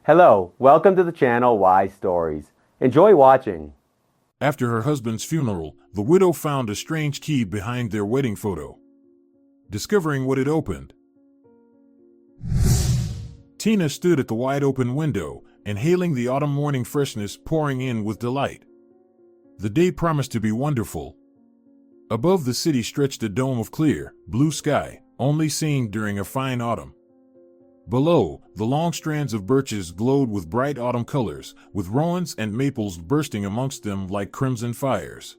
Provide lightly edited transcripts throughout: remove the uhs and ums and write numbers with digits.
Hello, welcome to the channel Why Stories. Enjoy watching. After her husband's funeral, the widow found a strange key behind their wedding photo. Discovering what it opened, Tina stood at the wide-open window, inhaling the autumn morning freshness pouring in with delight. The day promised to be wonderful. Above the city stretched a dome of clear, blue sky, only seen during a fine autumn. Below, the long strands of birches glowed with bright autumn colors, with rowans and maples bursting amongst them like crimson fires.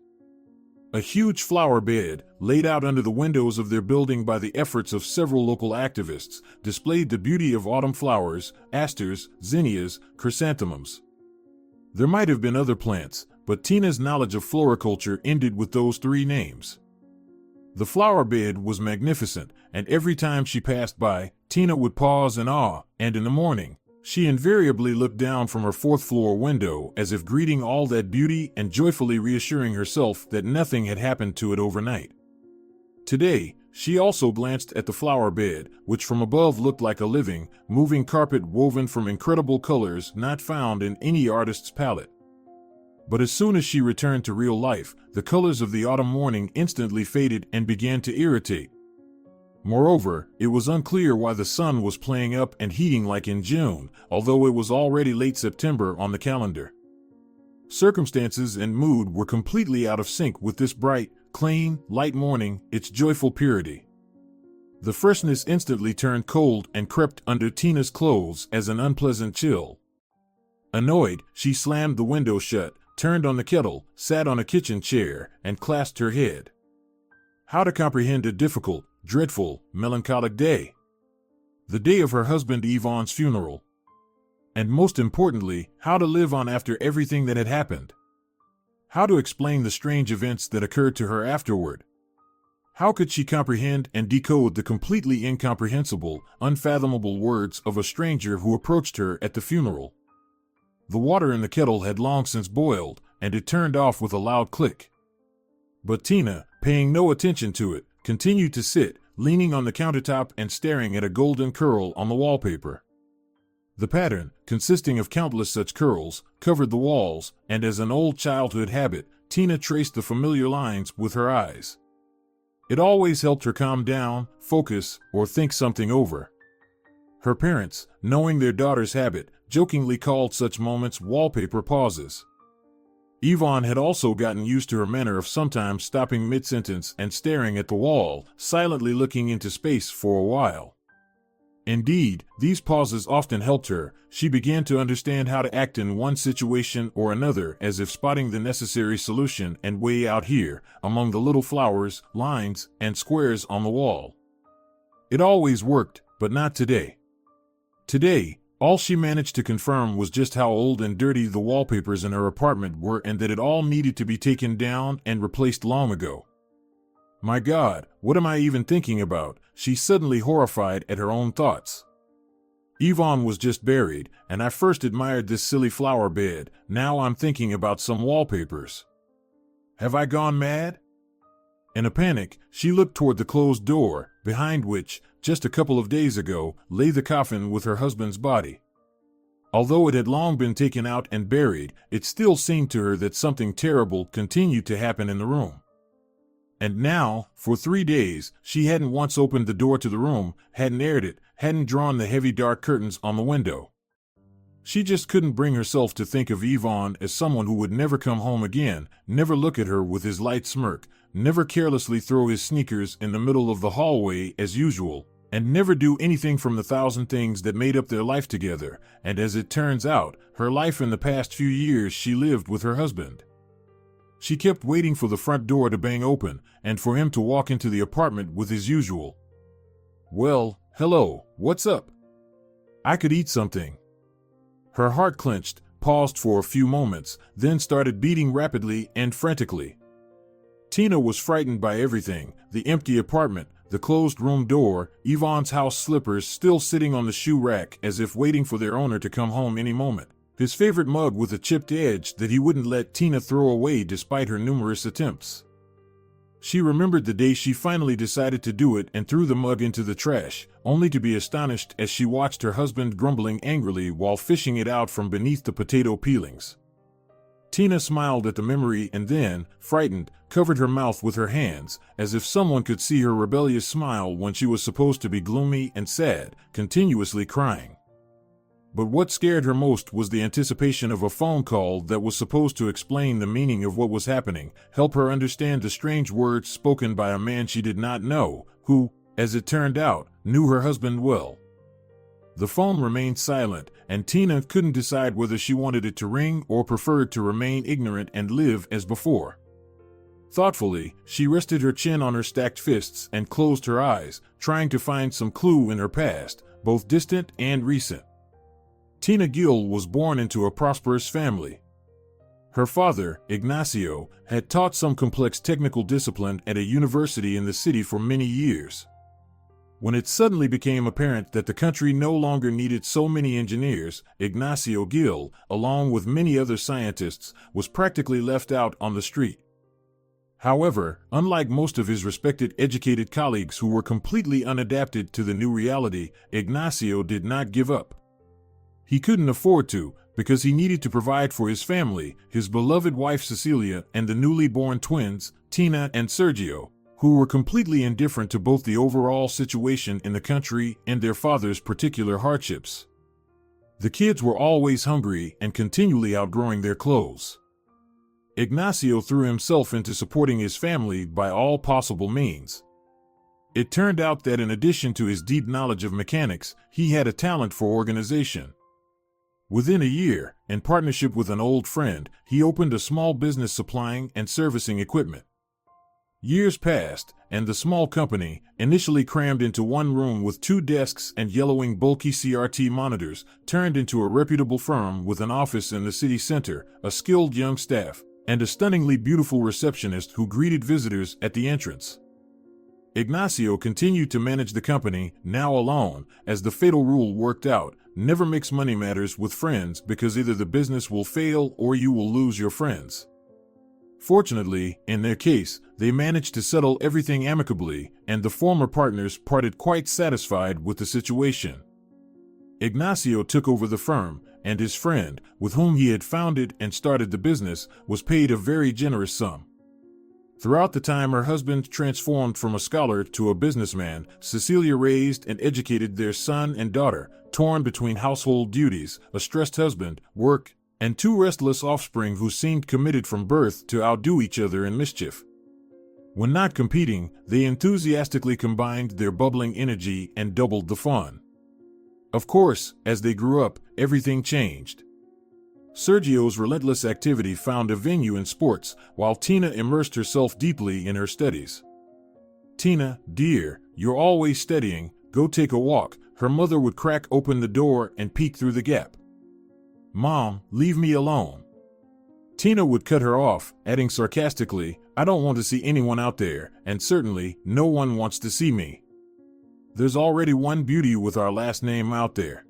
A huge flower bed, laid out under the windows of their building by the efforts of several local activists, displayed the beauty of autumn flowers, asters, zinnias, chrysanthemums. There might have been other plants, but Tina's knowledge of floriculture ended with those three names. The flower bed was magnificent, and every time she passed by, Tina would pause in awe, and in the morning, she invariably looked down from her fourth-floor window as if greeting all that beauty and joyfully reassuring herself that nothing had happened to it overnight. Today, she also glanced at the flower bed, which from above looked like a living, moving carpet woven from incredible colors not found in any artist's palette. But as soon as she returned to real life, the colors of the autumn morning instantly faded and began to irritate. Moreover, it was unclear why the sun was playing up and heating like in June, although it was already late September on the calendar. Circumstances and mood were completely out of sync with this bright, clean, light morning, its joyful purity. The freshness instantly turned cold and crept under Tina's clothes as an unpleasant chill. Annoyed, she slammed the window shut, turned on the kettle, sat on a kitchen chair, and clasped her head. How to comprehend a difficult, dreadful, melancholic day. The day of her husband Yvonne's funeral. And most importantly, how to live on after everything that had happened. How to explain the strange events that occurred to her afterward. How could she comprehend and decode the completely incomprehensible, unfathomable words of a stranger who approached her at the funeral? The water in the kettle had long since boiled, and it turned off with a loud click. But Tina, paying no attention to it, continued to sit, leaning on the countertop and staring at a golden curl on the wallpaper. The pattern, consisting of countless such curls, covered the walls, and as an old childhood habit, Tina traced the familiar lines with her eyes. It always helped her calm down, focus, or think something over. Her parents, knowing their daughter's habit, jokingly called such moments wallpaper pauses. Yvonne had also gotten used to her manner of sometimes stopping mid-sentence and staring at the wall, silently looking into space for a while. Indeed, these pauses often helped her. She began to understand how to act in one situation or another, as if spotting the necessary solution and way out here, among the little flowers, lines, and squares on the wall. It always worked, but not today. Today, all she managed to confirm was just how old and dirty the wallpapers in her apartment were and that it all needed to be taken down and replaced long ago. My God, what am I even thinking about? She suddenly horrified at her own thoughts. Yvonne was just buried, and I first admired this silly flower bed. Now I'm thinking about some wallpapers. Have I gone mad? In a panic, she looked toward the closed door, behind which, just a couple of days ago, lay the coffin with her husband's body. Although it had long been taken out and buried, it still seemed to her that something terrible continued to happen in the room. And now, for 3 days, she hadn't once opened the door to the room, hadn't aired it, hadn't drawn the heavy dark curtains on the window. She just couldn't bring herself to think of Yvonne as someone who would never come home again, never look at her with his light smirk, never carelessly throw his sneakers in the middle of the hallway as usual, and never do anything from the thousand things that made up their life together, and as it turns out, her life in the past few years she lived with her husband. She kept waiting for the front door to bang open, and for him to walk into the apartment with his usual, "Well, hello, what's up? I could eat something." Her heart clenched, paused for a few moments, then started beating rapidly and frantically. Tina was frightened by everything: the empty apartment, the closed room door, Yvonne's house slippers still sitting on the shoe rack as if waiting for their owner to come home any moment, his favorite mug with a chipped edge that he wouldn't let Tina throw away despite her numerous attempts. She remembered the day she finally decided to do it and threw the mug into the trash, only to be astonished as she watched her husband grumbling angrily while fishing it out from beneath the potato peelings. Tina smiled at the memory and then, frightened, covered her mouth with her hands, as if someone could see her rebellious smile when she was supposed to be gloomy and sad, continuously crying. But what scared her most was the anticipation of a phone call that was supposed to explain the meaning of what was happening, help her understand the strange words spoken by a man she did not know, who, as it turned out, knew her husband well. The phone remained silent, and Tina couldn't decide whether she wanted it to ring or preferred to remain ignorant and live as before. Thoughtfully, she rested her chin on her stacked fists and closed her eyes, trying to find some clue in her past, both distant and recent. Tina Gill was born into a prosperous family. Her father, Ignacio, had taught some complex technical discipline at a university in the city for many years. When it suddenly became apparent that the country no longer needed so many engineers, Ignacio Gill, along with many other scientists, was practically left out on the street. However, unlike most of his respected educated colleagues who were completely unadapted to the new reality, Ignacio did not give up. He couldn't afford to, because he needed to provide for his family, his beloved wife Cecilia, and the newly born twins, Tina and Sergio, who were completely indifferent to both the overall situation in the country and their father's particular hardships. The kids were always hungry and continually outgrowing their clothes. Ignacio threw himself into supporting his family by all possible means. It turned out that in addition to his deep knowledge of mechanics, he had a talent for organization. Within a year, in partnership with an old friend, he opened a small business supplying and servicing equipment. Years passed, and the small company, initially crammed into one room with 2 desks and yellowing bulky CRT monitors, turned into a reputable firm with an office in the city center, a skilled young staff, and a stunningly beautiful receptionist who greeted visitors at the entrance. Ignacio continued to manage the company, now alone, as the fatal rule worked out: never mix money matters with friends, because either the business will fail or you will lose your friends. Fortunately, in their case, they managed to settle everything amicably, and the former partners parted quite satisfied with the situation. Ignacio took over the firm, and his friend, with whom he had founded and started the business, was paid a very generous sum. Throughout the time her husband transformed from a scholar to a businessman, Cecilia raised and educated their son and daughter, torn between household duties, a stressed husband, work, and 2 restless offspring who seemed committed from birth to outdo each other in mischief. When not competing, they enthusiastically combined their bubbling energy and doubled the fun. Of course, as they grew up, everything changed. Sergio's relentless activity found a venue in sports, while Tina immersed herself deeply in her studies. "Tina, dear, you're always studying, go take a walk," her mother would crack open the door and peek through the gap. "Mom, leave me alone." Tina would cut her off, adding sarcastically, "I don't want to see anyone out there, and certainly, no one wants to see me. There's already one beauty with our last name out there."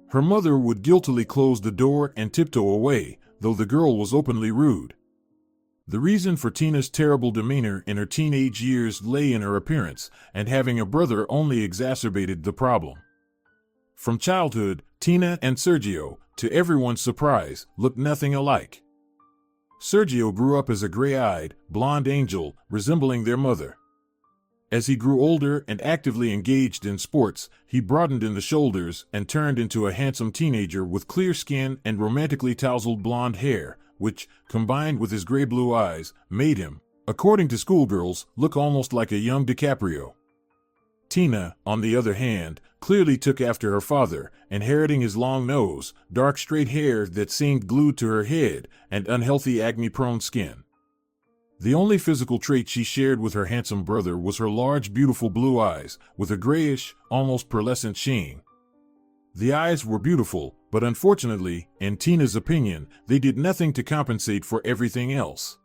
Her mother would guiltily close the door and tiptoe away, though the girl was openly rude. The reason for Tina's terrible demeanor in her teenage years lay in her appearance, and having a brother only exacerbated the problem. From childhood, Tina and Sergio, to everyone's surprise, looked nothing alike. Sergio grew up as a gray-eyed, blonde angel, resembling their mother. As he grew older and actively engaged in sports, he broadened in the shoulders and turned into a handsome teenager with clear skin and romantically tousled blonde hair, which, combined with his gray-blue eyes, made him, according to schoolgirls, look almost like a young DiCaprio. Tina, on the other hand, clearly took after her father, inheriting his long nose, dark straight hair that seemed glued to her head, and unhealthy acne-prone skin. The only physical trait she shared with her handsome brother was her large, beautiful blue eyes, with a grayish, almost pearlescent sheen. The eyes were beautiful, but unfortunately, in Tina's opinion, they did nothing to compensate for everything else.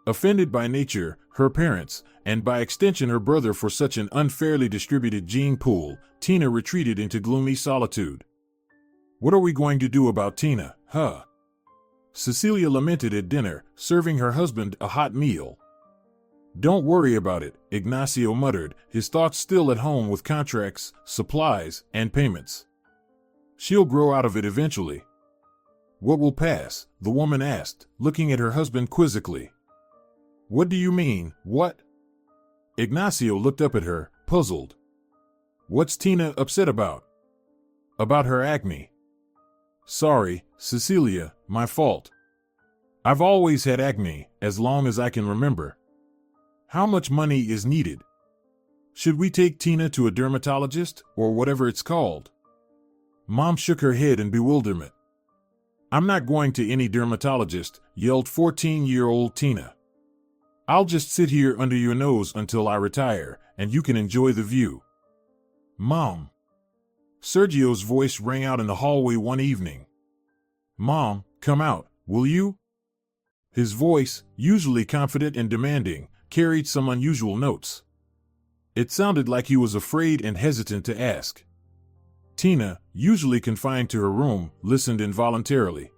Offended by nature, her parents, and by extension her brother for such an unfairly distributed gene pool, Tina retreated into gloomy solitude. "What are we going to do about Tina, huh?" Cecilia lamented at dinner, serving her husband a hot meal. Don't worry about it, Ignacio muttered, his thoughts still at home with contracts, supplies, and payments. She'll grow out of it eventually. What will pass? The woman asked, looking at her husband quizzically. What do you mean, what? Ignacio looked up at her, puzzled. What's Tina upset about? About her acne. Sorry, Cecilia, my fault. I've always had acne, as long as I can remember. How much money is needed? Should we take Tina to a dermatologist, or whatever it's called? Mom shook her head in bewilderment. I'm not going to any dermatologist, yelled 14-year-old Tina. I'll just sit here under your nose until I retire, and you can enjoy the view. Mom. Sergio's voice rang out in the hallway one evening. Mom, come out, will you? His voice, usually confident and demanding, carried some unusual notes. It sounded like he was afraid and hesitant to ask. Tina, usually confined to her room, listened involuntarily.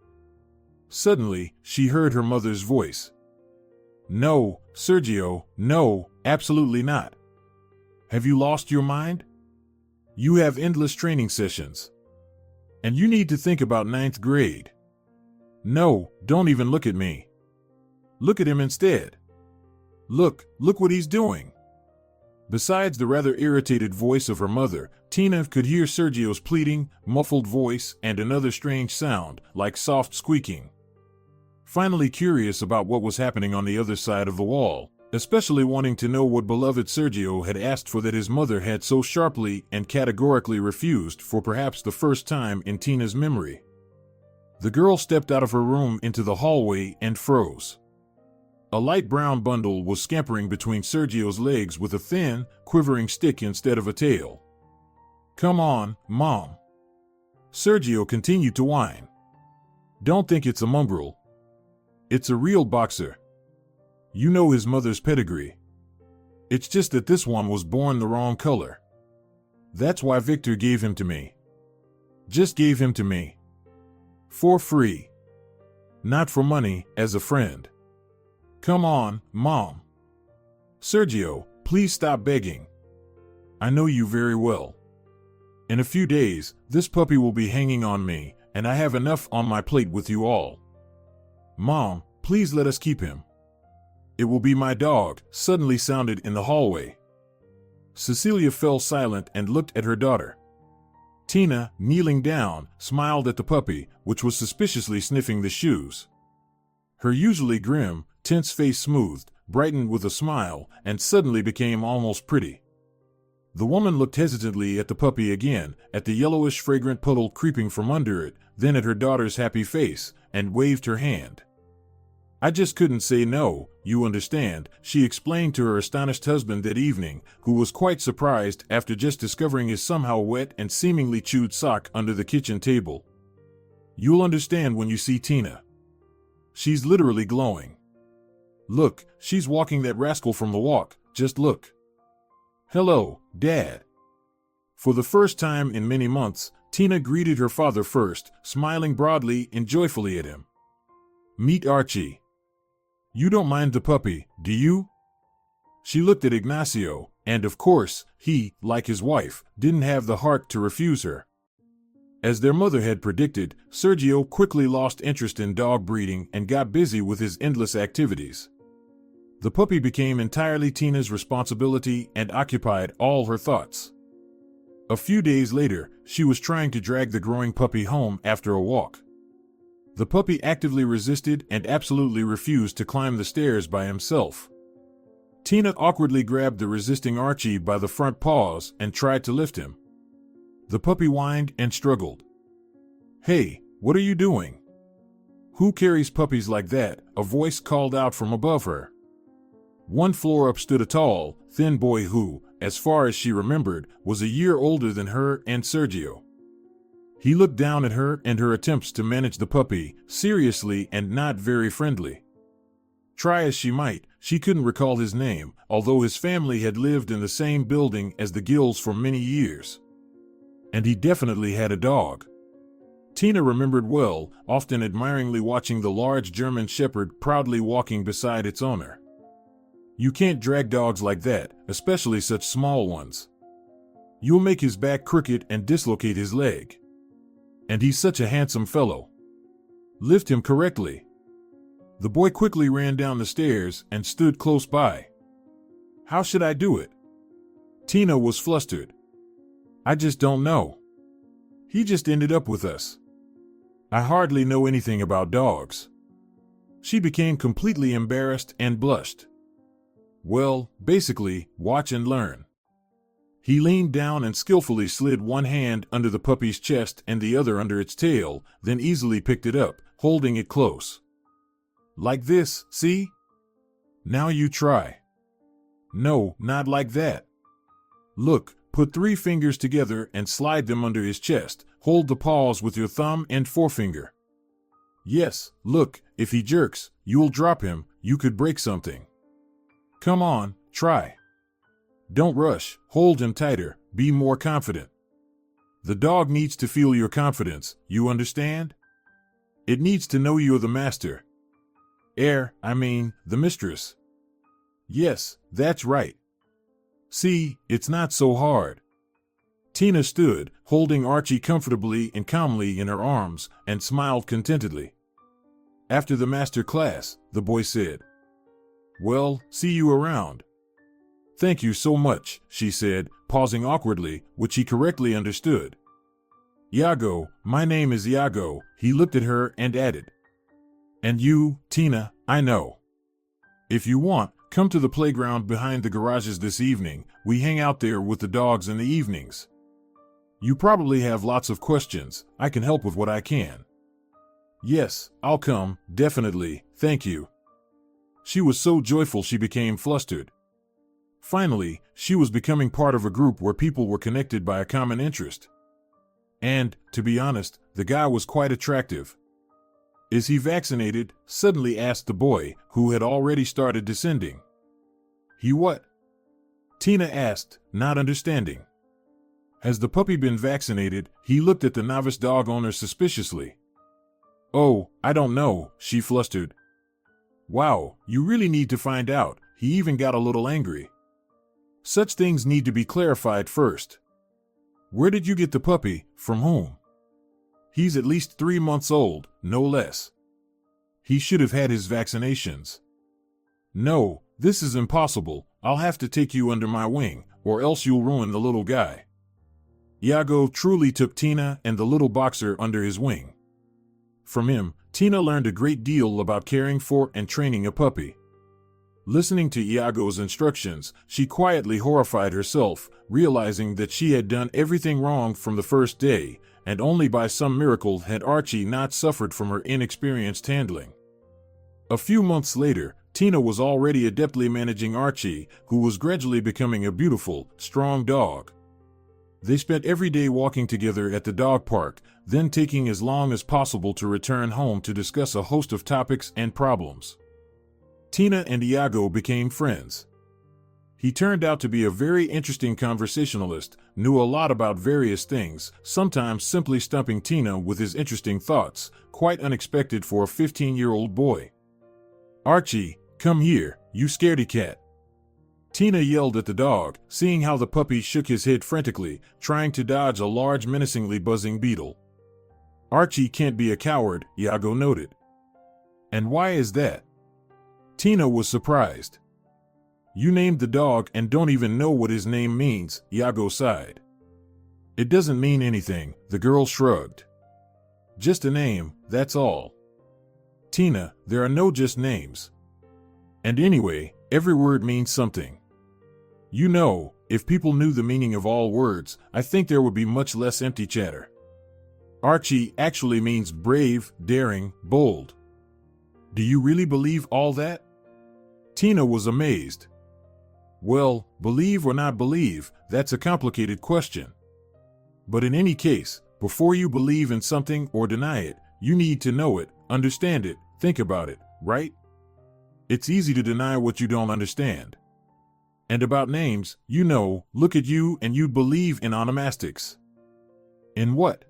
Suddenly, she heard her mother's voice. No, Sergio, no, absolutely not. Have you lost your mind? You have endless training sessions. And you need to think about 9th grade. No, don't even look at me. Look at him instead. Look what he's doing. Besides the rather irritated voice of her mother, Tina could hear Sergio's pleading, muffled voice and another strange sound, like soft squeaking. Finally curious about what was happening on the other side of the wall, especially wanting to know what beloved Sergio had asked for that his mother had so sharply and categorically refused for perhaps the first time in Tina's memory. The girl stepped out of her room into the hallway and froze. A light brown bundle was scampering between Sergio's legs with a thin, quivering stick instead of a tail. Come on, Mom. Sergio continued to whine. Don't think it's a mongrel. It's a real boxer. You know his mother's pedigree. It's just that this one was born the wrong color. That's why Victor gave him to me. Just gave him to me. For free. Not for money, as a friend. Come on, Mom. Sergio, please stop begging. I know you very well. In a few days, this puppy will be hanging on me, and I have enough on my plate with you all. Mom, please let us keep him. It will be my dog, suddenly sounded in the hallway. Cecilia fell silent and looked at her daughter. Tina, kneeling down, smiled at the puppy, which was suspiciously sniffing the shoes. Her usually grim, tense face smoothed, brightened with a smile, and suddenly became almost pretty. The woman looked hesitantly at the puppy again, at the yellowish fragrant puddle creeping from under it, then at her daughter's happy face, and waved her hand. I just couldn't say no, you understand, she explained to her astonished husband that evening, who was quite surprised after just discovering his somehow wet and seemingly chewed sock under the kitchen table. You'll understand when you see Tina. She's literally glowing. Look, she's walking that rascal from the walk, just look. Hello, Dad. For the first time in many months, Tina greeted her father first, smiling broadly and joyfully at him. Meet Archie. You don't mind the puppy, do you? She looked at Ignacio, and of course, he, like his wife, didn't have the heart to refuse her. As their mother had predicted, Sergio quickly lost interest in dog breeding and got busy with his endless activities. The puppy became entirely Tina's responsibility and occupied all her thoughts. A few days later, she was trying to drag the growing puppy home after a walk. The puppy actively resisted and absolutely refused to climb the stairs by himself. Tina awkwardly grabbed the resisting Archie by the front paws and tried to lift him. The puppy whined and struggled. Hey, what are you doing? Who carries puppies like that? A voice called out from above her. One floor up stood a tall, thin boy who, as far as she remembered, was a year older than her and Sergio. He looked down at her and her attempts to manage the puppy, seriously and not very friendly. Try as she might, she couldn't recall his name, although his family had lived in the same building as the Gills for many years. And he definitely had a dog. Tina remembered well, often admiringly watching the large German Shepherd proudly walking beside its owner. You can't drag dogs like that, especially such small ones. You'll make his back crooked and dislocate his leg. And he's such a handsome fellow. Lift him correctly." The boy quickly ran down the stairs and stood close by. "How should I do it?" Tina was flustered. "I just don't know. He just ended up with us. I hardly know anything about dogs." She became completely embarrassed and blushed. "Well, basically, watch and learn." He leaned down and skillfully slid one hand under the puppy's chest and the other under its tail, then easily picked it up, holding it close. "Like this, see? Now you try." "No, not like that. Look, put 3 fingers together and slide them under his chest. Hold the paws with your thumb and forefinger. Yes, look, if he jerks, you'll drop him, you could break something. Come on, try. Don't rush, hold him tighter, be more confident. The dog needs to feel your confidence, you understand? It needs to know you're the master. The mistress. Yes, that's right. See, it's not so hard." Tina stood, holding Archie comfortably and calmly in her arms, and smiled contentedly. "After the master class," the boy said. "Well, see you around." "Thank you so much," she said, pausing awkwardly, which he correctly understood. "Iago, my name is Iago," he looked at her and added. "And you, Tina, I know. If you want, come to the playground behind the garages this evening. We hang out there with the dogs in the evenings. You probably have lots of questions. I can help with what I can." "Yes, I'll come, definitely, thank you." She was so joyful she became flustered. Finally, she was becoming part of a group where people were connected by a common interest. And, to be honest, the guy was quite attractive. "Is he vaccinated?" suddenly asked the boy, who had already started descending. "He what?" Tina asked, not understanding. "Has the puppy been vaccinated?" He looked at the novice dog owner suspiciously. "Oh, I don't know," she flustered. "Wow, you really need to find out." He even got a little angry. "Such things need to be clarified first. Where did you get the puppy? From whom? He's at least 3 months old, no less. He should have had his vaccinations." "No, this is impossible. I'll have to take you under my wing, or else you'll ruin the little guy." Iago truly took Tina and the little boxer under his wing. From him, Tina learned a great deal about caring for and training a puppy. Listening to Iago's instructions, she quietly horrified herself, realizing that she had done everything wrong from the first day, and only by some miracle had Archie not suffered from her inexperienced handling. A few months later, Tina was already adeptly managing Archie, who was gradually becoming a beautiful, strong dog. They spent every day walking together at the dog park, then taking as long as possible to return home to discuss a host of topics and problems. Tina and Iago became friends. He turned out to be a very interesting conversationalist, knew a lot about various things, sometimes simply stumping Tina with his interesting thoughts, quite unexpected for a 15-year-old boy. "Archie, come here, you scaredy cat." Tina yelled at the dog, seeing how the puppy shook his head frantically, trying to dodge a large menacingly buzzing beetle. "Archie can't be a coward," Iago noted. "And why is that?" Tina was surprised. "You named the dog and don't even know what his name means," Iago sighed. "It doesn't mean anything," the girl shrugged. "Just a name, that's all." "Tina, there are no just names. And anyway, every word means something. You know, if people knew the meaning of all words, I think there would be much less empty chatter. Archie actually means brave, daring, bold. Do you really believe all that?" Tina was amazed. "Well, believe or not believe, that's a complicated question. But in any case, before you believe in something or deny it, you need to know it, understand it, think about it, right? It's easy to deny what you don't understand. And about names, you know, look at you and you'd believe in onomastics." "In what?"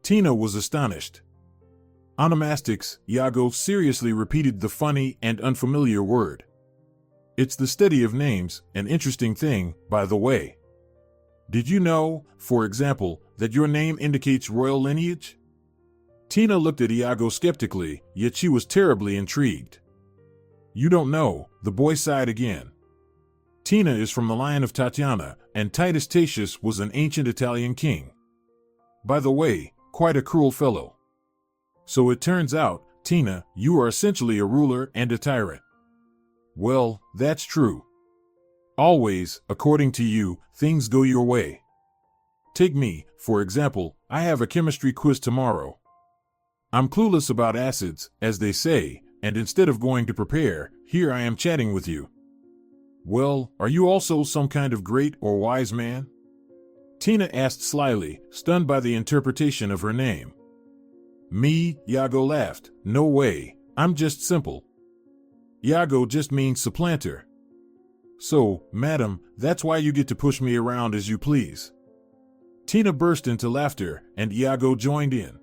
Tina was astonished. "Onomastics," Iago seriously repeated the funny and unfamiliar word. It's the study of names, an interesting thing, by the way. Did you know, for example, that your name indicates royal lineage? Tina looked at Iago skeptically, yet she was terribly intrigued. You don't know, the boy sighed again. Tina is from the line of Tatiana, and Titus Tatius was an ancient Italian king. By the way, quite a cruel fellow. So it turns out, Tina, you are essentially a ruler and a tyrant. Well, that's true. Always, according to you, things go your way. Take me, for example, I have a chemistry quiz tomorrow. I'm clueless about acids, as they say, and instead of going to prepare, here I am chatting with you. Well, are you also some kind of great or wise man? Tina asked slyly, stunned by the interpretation of her name. Me, Iago laughed. No way, I'm just simple. Iago just means supplanter. So, madam, that's why you get to push me around as you please. Tina burst into laughter, and Iago joined in.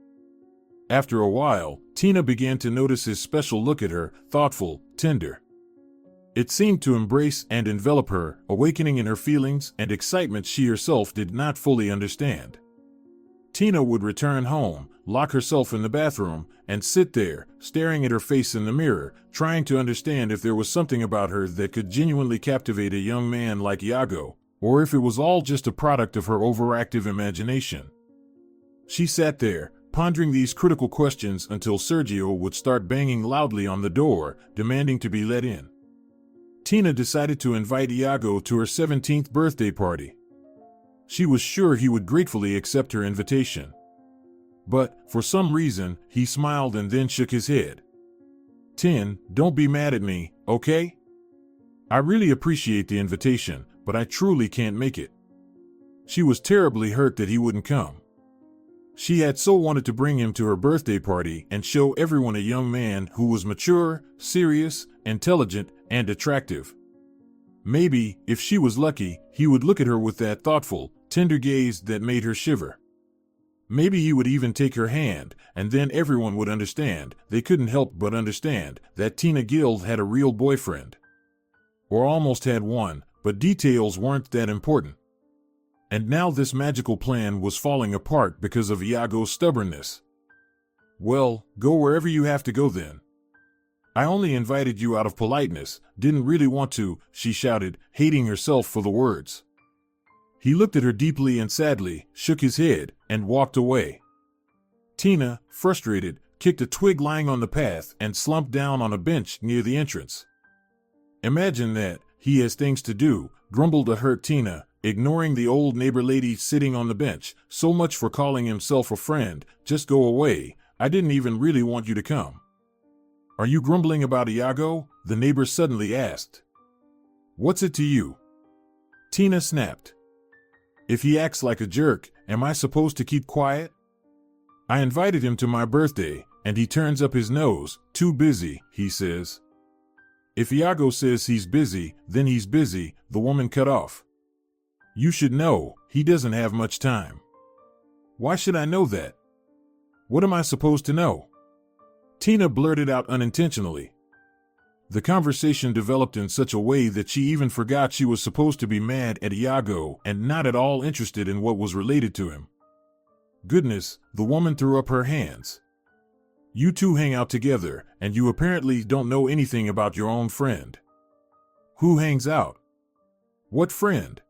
After a while, Tina began to notice his special look at her, thoughtful, tender. It seemed to embrace and envelop her, awakening in her feelings and excitement she herself did not fully understand. Tina would return home, lock herself in the bathroom, and sit there, staring at her face in the mirror, trying to understand if there was something about her that could genuinely captivate a young man like Iago, or if it was all just a product of her overactive imagination. She sat there, pondering these critical questions until Sergio would start banging loudly on the door, demanding to be let in. Tina decided to invite Iago to her 17th birthday party. She was sure he would gratefully accept her invitation. But, for some reason, he smiled and then shook his head. Tin, don't be mad at me, okay? I really appreciate the invitation, but I truly can't make it. She was terribly hurt that he wouldn't come. She had so wanted to bring him to her birthday party and show everyone a young man who was mature, serious, intelligent, and attractive. Maybe, if she was lucky, he would look at her with that thoughtful, tender gaze that made her shiver. Maybe he would even take her hand, and then everyone would understand, they couldn't help but understand, that Tina Guild had a real boyfriend. Or almost had one, but details weren't that important. And now this magical plan was falling apart because of Iago's stubbornness. Well, go wherever you have to go then. I only invited you out of politeness, didn't really want to, she shouted, hating herself for the words. He looked at her deeply and sadly, shook his head, and walked away. Tina, frustrated, kicked a twig lying on the path and slumped down on a bench near the entrance. Imagine that, he has things to do, grumbled a hurt Tina, ignoring the old neighbor lady sitting on the bench. So much for calling himself a friend, just go away, I didn't even really want you to come. Are you grumbling about Iago? The neighbor suddenly asked. What's it to you? Tina snapped. If he acts like a jerk, am I supposed to keep quiet? I invited him to my birthday, and he turns up his nose, too busy, he says. If Iago says he's busy, then he's busy, the woman cut off. You should know, he doesn't have much time. Why should I know that? What am I supposed to know? Tina blurted out unintentionally. The conversation developed in such a way that she even forgot she was supposed to be mad at Iago and not at all interested in what was related to him. Goodness, the woman threw up her hands. You two hang out together, and you apparently don't know anything about your own friend. Who hangs out? What friend?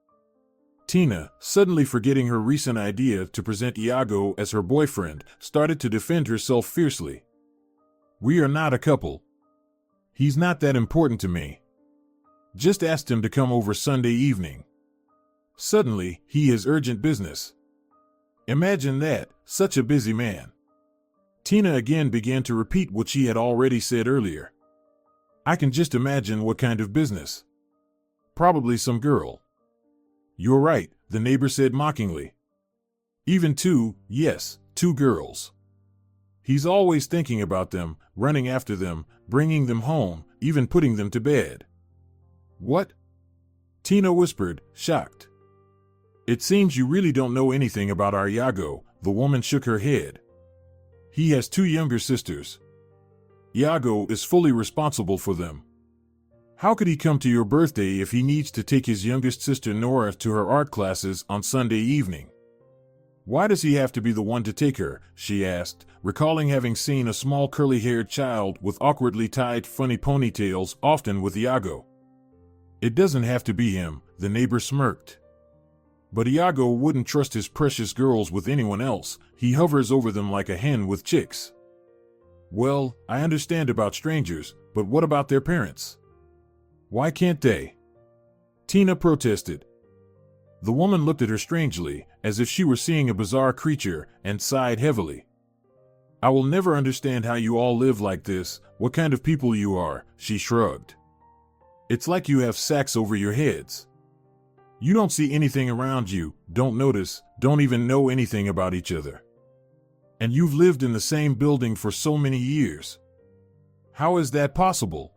Tina, suddenly forgetting her recent idea to present Iago as her boyfriend, started to defend herself fiercely. We are not a couple. He's not that important to me. Just asked him to come over Sunday evening. Suddenly, he has urgent business. Imagine that, such a busy man. Tina again began to repeat what she had already said earlier. I can just imagine what kind of business. Probably some girl. You're right, the neighbor said mockingly. Even two, yes, two girls. He's always thinking about them, running after them, bringing them home, even putting them to bed. What? Tina whispered, shocked. It seems you really don't know anything about our Iago, the woman shook her head. He has two younger sisters. Iago is fully responsible for them. How could he come to your birthday if he needs to take his youngest sister Nora to her art classes on Sunday evening? Why does he have to be the one to take her? She asked, recalling having seen a small curly-haired child with awkwardly tied funny ponytails often with Iago. It doesn't have to be him, the neighbor smirked. But Iago wouldn't trust his precious girls with anyone else. He hovers over them like a hen with chicks. Well, I understand about strangers, but what about their parents? Why can't they? Tina protested. The woman looked at her strangely, as if she were seeing a bizarre creature, and sighed heavily. I will never understand how you all live like this, what kind of people you are, she shrugged. It's like you have sacks over your heads. You don't see anything around you, don't notice, don't even know anything about each other. And you've lived in the same building for so many years. How is that possible?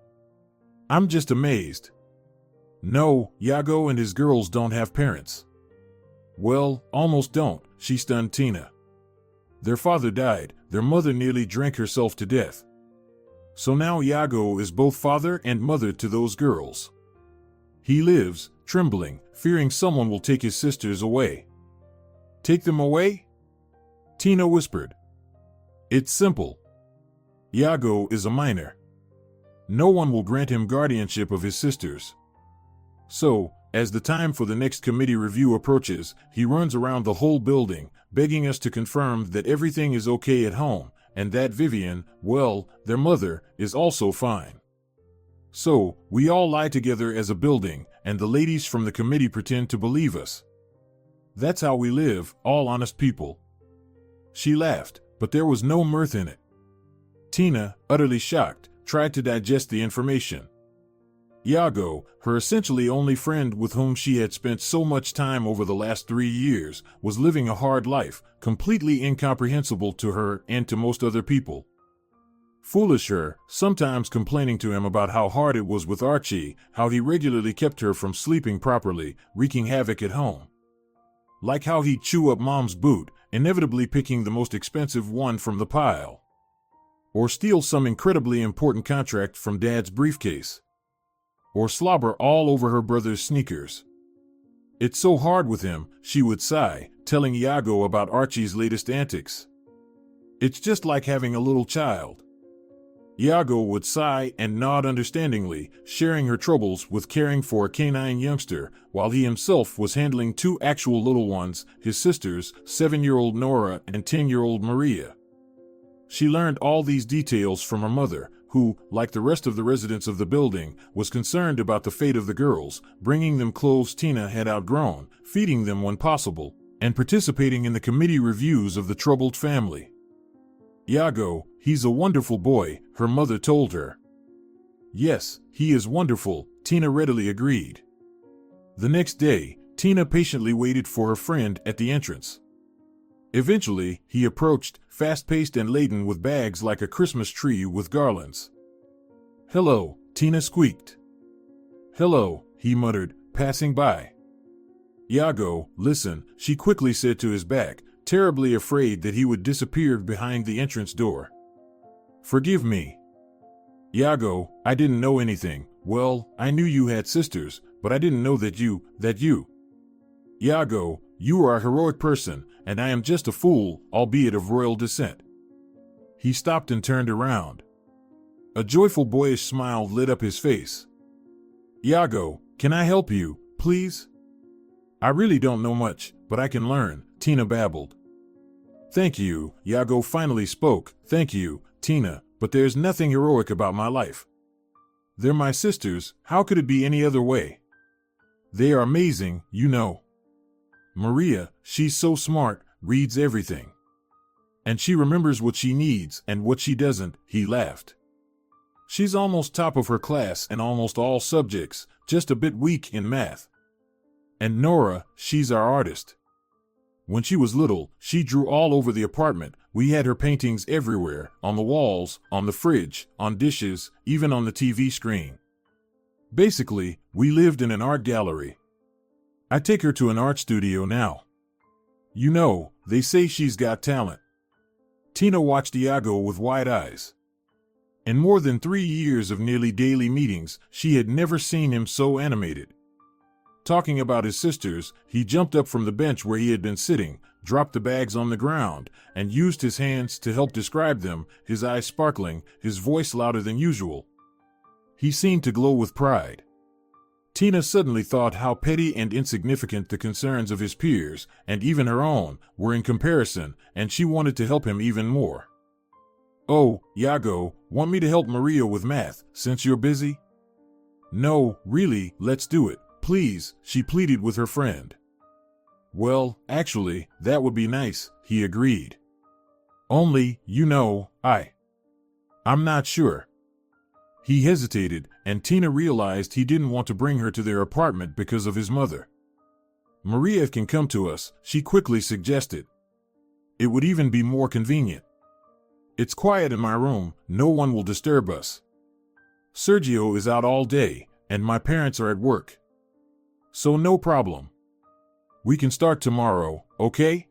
I'm just amazed. No, Iago and his girls don't have parents. Well, almost don't, she stunned Tina. Their father died, their mother nearly drank herself to death. So now Iago is both father and mother to those girls. He lives, trembling, fearing someone will take his sisters away. Take them away? Tina whispered. It's simple. Iago is a minor. No one will grant him guardianship of his sisters. So, as the time for the next committee review approaches, he runs around the whole building, begging us to confirm that everything is okay at home, and that Vivian, well, their mother, is also fine. So, we all lie together as a building, and the ladies from the committee pretend to believe us. That's how we live, all honest people. She laughed, but there was no mirth in it. Tina, utterly shocked, tried to digest the information. Iago, her essentially only friend with whom she had spent so much time over the last 3 years, was living a hard life, completely incomprehensible to her and to most other people. Foolish her, sometimes complaining to him about how hard it was with Archie, how he regularly kept her from sleeping properly, wreaking havoc at home. Like how he'd chew up Mom's boot, inevitably picking the most expensive one from the pile. Or steal some incredibly important contract from Dad's briefcase. Or slobber all over her brother's sneakers. It's so hard with him, she would sigh, telling Iago about Archie's latest antics. It's just like having a little child. Iago would sigh and nod understandingly, sharing her troubles with caring for a canine youngster, while he himself was handling 2 actual little ones, his sisters, 7-year-old Nora and 10-year-old Maria. She learned all these details from her mother, who, like the rest of the residents of the building, was concerned about the fate of the girls, bringing them clothes Tina had outgrown, feeding them when possible, and participating in the committee reviews of the troubled family. Iago, he's a wonderful boy, her mother told her. Yes, he is wonderful, Tina readily agreed. The next day, Tina patiently waited for her friend at the entrance. Eventually, he approached, fast-paced and laden with bags like a Christmas tree with garlands. Hello, Tina squeaked. Hello, he muttered, passing by. Iago, listen, she quickly said to his back, terribly afraid that he would disappear behind the entrance door. Forgive me. Iago, I didn't know anything. Well, I knew you had sisters, but I didn't know that you. Iago, you are a heroic person, and I am just a fool, albeit of royal descent. He stopped and turned around. A joyful boyish smile lit up his face. Iago, can I help you, please? I really don't know much, but I can learn, Tina babbled. Thank you, Iago finally spoke. Thank you, Tina, but there's nothing heroic about my life. They're my sisters, how could it be any other way? They are amazing, you know. Maria, she's so smart, reads everything. And she remembers what she needs and what she doesn't, he laughed. She's almost top of her class in almost all subjects, just a bit weak in math. And Nora, she's our artist. When she was little, she drew all over the apartment. We had her paintings everywhere, on the walls, on the fridge, on dishes, even on the TV screen. Basically, we lived in an art gallery. I take her to an art studio now. You know, they say she's got talent. Tina watched Iago with wide eyes. In more than 3 years of nearly daily meetings, she had never seen him so animated. Talking about his sisters, he jumped up from the bench where he had been sitting, dropped the bags on the ground, and used his hands to help describe them, his eyes sparkling, his voice louder than usual. He seemed to glow with pride. Tina suddenly thought how petty and insignificant the concerns of his peers, and even her own, were in comparison, and she wanted to help him even more. "Oh, Iago, want me to help Maria with math, since you're busy?" "No, really, let's do it, please," she pleaded with her friend. "Well, actually, that would be nice," he agreed. "Only, I'm not sure." He hesitated, and Tina realized he didn't want to bring her to their apartment because of his mother. "Maria can come to us," she quickly suggested. "It would even be more convenient. It's quiet in my room, no one will disturb us. Sergio is out all day, and my parents are at work. So no problem. We can start tomorrow, okay?"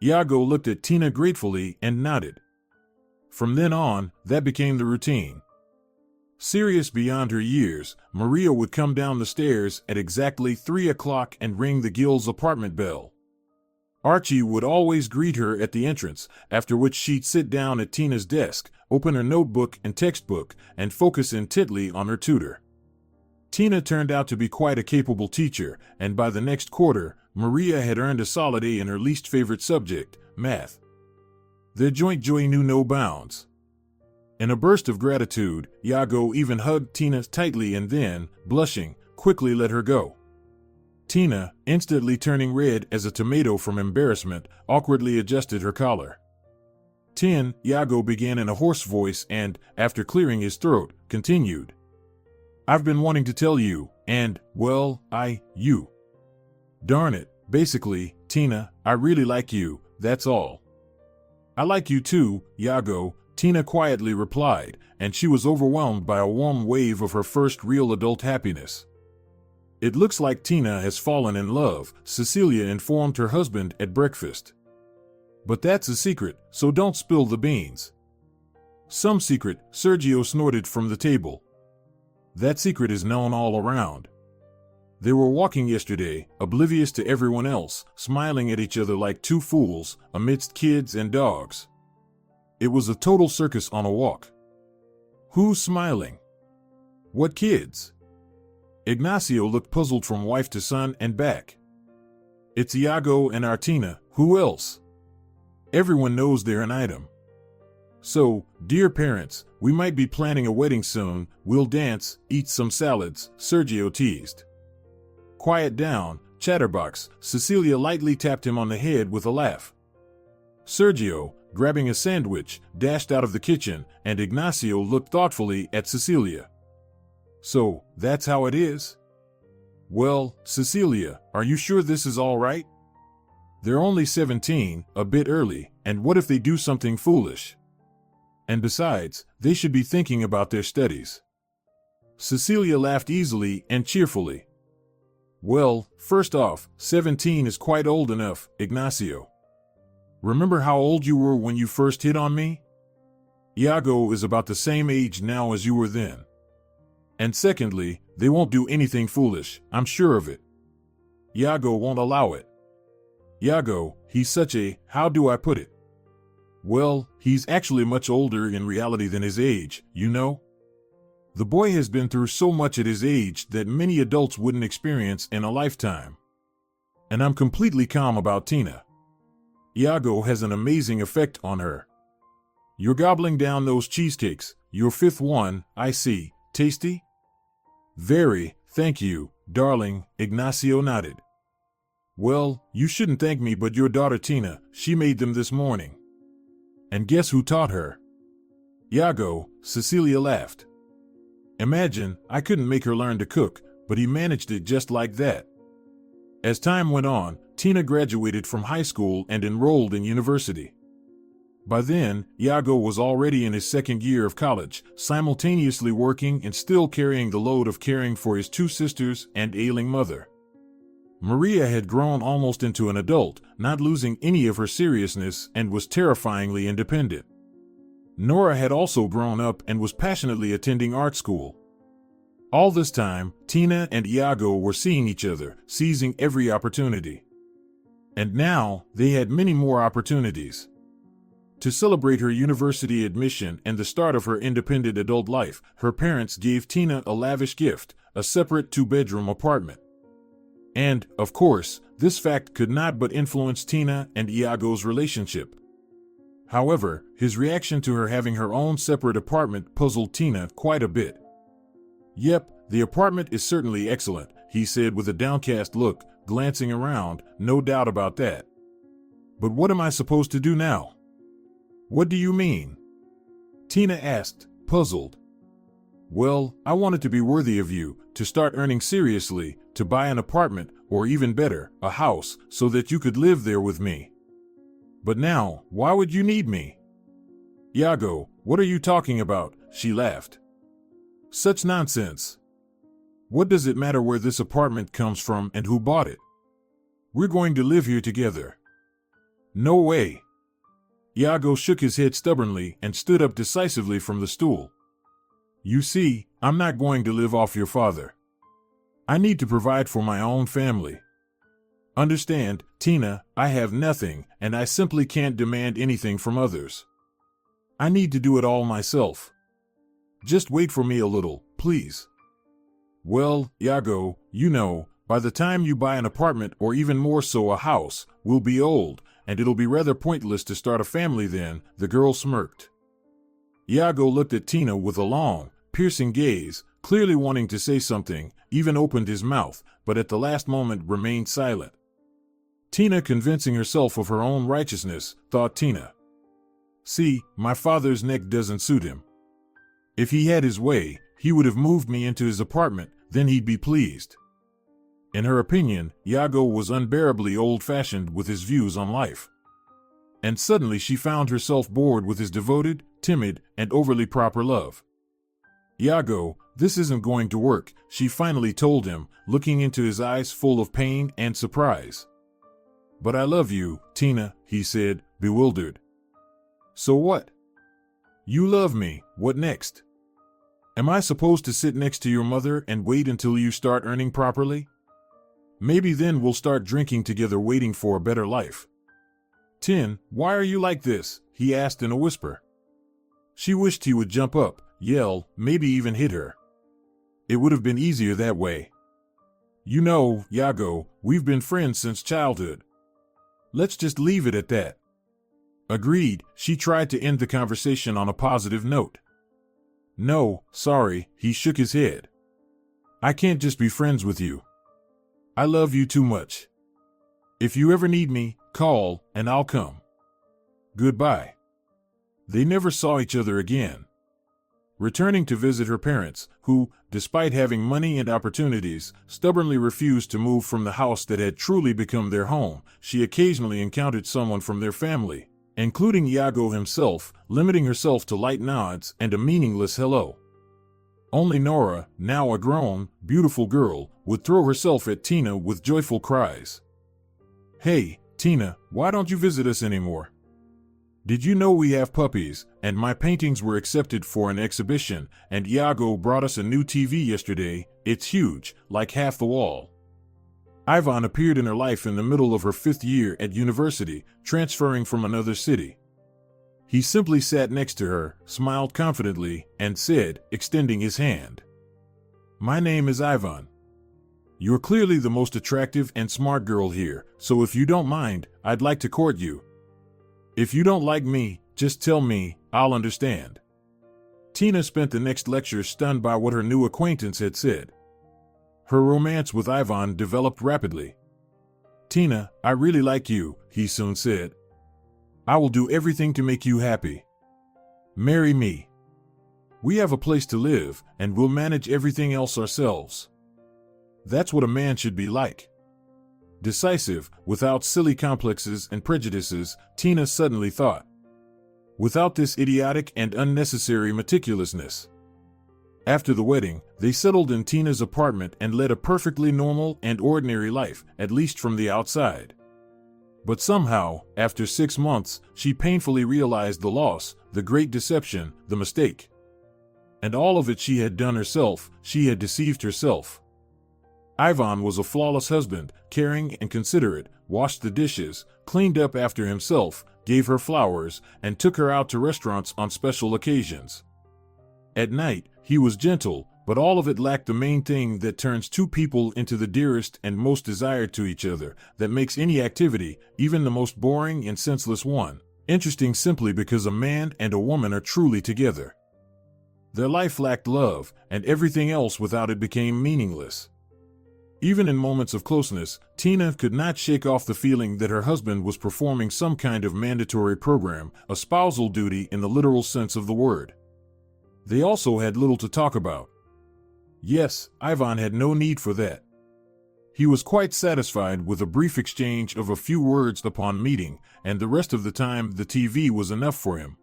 Iago looked at Tina gratefully and nodded. From then on, that became the routine. Serious beyond her years, Maria would come down the stairs at exactly 3 o'clock and ring the Gills' apartment bell. Archie would always greet her at the entrance, after which she'd sit down at Tina's desk, open her notebook and textbook, and focus intently on her tutor. Tina turned out to be quite a capable teacher, and by the next quarter, Maria had earned a solid A in her least favorite subject, math. Their joint joy knew no bounds. In a burst of gratitude, Iago even hugged Tina tightly and then, blushing, quickly let her go. Tina, instantly turning red as a tomato from embarrassment, awkwardly adjusted her collar. Iago began in a hoarse voice and, after clearing his throat, continued. "I've been wanting to tell you, and, well, you. Darn it, basically, Tina, I really like you, that's all." "I like you too, Iago," Tina quietly replied, and she was overwhelmed by a warm wave of her first real adult happiness. "It looks like Tina has fallen in love," Cecilia informed her husband at breakfast. "But that's a secret, so don't spill the beans." "Some secret," Sergio snorted from the table. "That secret is known all around. They were walking yesterday, oblivious to everyone else, smiling at each other like two fools, amidst kids and dogs. It was a total circus on a walk." "Who's smiling? What kids?" Ignacio looked puzzled from wife to son and back. "It's Iago and Artina, who else? Everyone knows they're an item. So, dear parents, we might be planning a wedding soon, we'll dance, eat some salads," Sergio teased. "Quiet down, chatterbox," Cecilia lightly tapped him on the head with a laugh. Sergio, grabbing a sandwich, dashed out of the kitchen, and Ignacio looked thoughtfully at Cecilia. "So, that's how it is?" "Well, Cecilia, are you sure this is all right? They're only 17, a bit early, and what if they do something foolish? And besides, they should be thinking about their studies." Cecilia laughed easily and cheerfully. "Well, first off, 17 is quite old enough, Ignacio. Remember how old you were when you first hit on me? Iago is about the same age now as you were then. And secondly, they won't do anything foolish, I'm sure of it. Iago won't allow it. Iago, he's such a, how do I put it? Well, he's actually much older in reality than his age, you know? The boy has been through so much at his age that many adults wouldn't experience in a lifetime. And I'm completely calm about Tina. Iago has an amazing effect on her. You're gobbling down those cheesecakes, your fifth one, I see, tasty? Very, thank you, darling, Ignacio nodded. Well, you shouldn't thank me but your daughter Tina, she made them this morning. And guess who taught her? Iago, Cecilia laughed. Imagine, I couldn't make her learn to cook, but he managed it just like that. As time went on, Tina graduated from high school and enrolled in university. By then, Iago was already in his second year of college, simultaneously working and still carrying the load of caring for his two sisters and ailing mother. Maria had grown almost into an adult, not losing any of her seriousness, and was terrifyingly independent. Nora had also grown up and was passionately attending art school. All this time, Tina and Iago were seeing each other, seizing every opportunity. And now, they had many more opportunities. To celebrate her university admission and the start of her independent adult life, her parents gave Tina a lavish gift, a separate 2-bedroom apartment. And, of course, this fact could not but influence Tina and Iago's relationship. However, his reaction to her having her own separate apartment puzzled Tina quite a bit. "Yep, the apartment is certainly excellent," he said with a downcast look, glancing around, "no doubt about that. But what am I supposed to do now?" "What do you mean?" Tina asked, puzzled. "Well, I wanted to be worthy of you, to start earning seriously, to buy an apartment, or even better, a house, so that you could live there with me. But now, why would you need me?" "Iago, what are you talking about?" she laughed. "Such nonsense. What does it matter where this apartment comes from and who bought it? We're going to live here together." "No way." Iago shook his head stubbornly and stood up decisively from the stool. "You see, I'm not going to live off your father. I need to provide for my own family. Understand, Tina, I have nothing, and I simply can't demand anything from others. I need to do it all myself. Just wait for me a little, please." "Well, Iago, you know, by the time you buy an apartment or even more so a house, we'll be old, and it'll be rather pointless to start a family then," the girl smirked. Iago looked at Tina with a long, piercing gaze, clearly wanting to say something, even opened his mouth, but at the last moment remained silent. Tina convincing herself of her own righteousness, thought Tina. "See, my father's neck doesn't suit him. If he had his way, he would have moved me into his apartment, then he'd be pleased." In her opinion, Iago was unbearably old-fashioned with his views on life. And suddenly she found herself bored with his devoted, timid, and overly proper love. "Iago, this isn't going to work," she finally told him, looking into his eyes full of pain and surprise. "But I love you, Tina," he said, bewildered. "So what? You love me, what next? Am I supposed to sit next to your mother and wait until you start earning properly? Maybe then we'll start drinking together waiting for a better life." "Tin, why are you like this?" he asked in a whisper. She wished he would jump up, yell, maybe even hit her. It would have been easier that way. "You know, Iago, we've been friends since childhood. Let's just leave it at that." Agreed, she tried to end the conversation on a positive note. "No, sorry," he shook his head. "I can't just be friends with you. I love you too much. If you ever need me, call, and I'll come. Goodbye." They never saw each other again. Returning to visit her parents, who, despite having money and opportunities, stubbornly refused to move from the house that had truly become their home, she occasionally encountered someone from their family, including Iago himself, limiting herself to light nods and a meaningless hello. Only Nora, now a grown, beautiful girl, would throw herself at Tina with joyful cries. "Hey, Tina, why don't you visit us anymore? Did you know we have puppies, and my paintings were accepted for an exhibition, and Iago brought us a new TV yesterday, it's huge, like half the wall." Ivan appeared in her life in the middle of her 5th year at university, transferring from another city. He simply sat next to her, smiled confidently, and said, extending his hand, "My name is Ivan. You're clearly the most attractive and smart girl here, so if you don't mind, I'd like to court you. If you don't like me, just tell me, I'll understand." Tina spent the next lecture stunned by what her new acquaintance had said. Her romance with Ivan developed rapidly. "Tina, I really like you," he soon said. "I will do everything to make you happy. Marry me. We have a place to live, and we'll manage everything else ourselves." That's what a man should be like. Decisive, without silly complexes and prejudices, Tina suddenly thought. Without this idiotic and unnecessary meticulousness. After the wedding, they settled in Tina's apartment and led a perfectly normal and ordinary life, at least from the outside. But somehow, after 6 months, she painfully realized the loss, the great deception, the mistake. And all of it she had done herself, she had deceived herself. Ivan was a flawless husband, caring and considerate, washed the dishes, cleaned up after himself, gave her flowers, and took her out to restaurants on special occasions. At night, he was gentle, but all of it lacked the main thing that turns two people into the dearest and most desired to each other, that makes any activity, even the most boring and senseless one, interesting simply because a man and a woman are truly together. Their life lacked love, and everything else without it became meaningless. Even in moments of closeness, Tina could not shake off the feeling that her husband was performing some kind of mandatory program, a spousal duty in the literal sense of the word. They also had little to talk about. Yes, Ivan had no need for that. He was quite satisfied with a brief exchange of a few words upon meeting, and the rest of the time the TV was enough for him.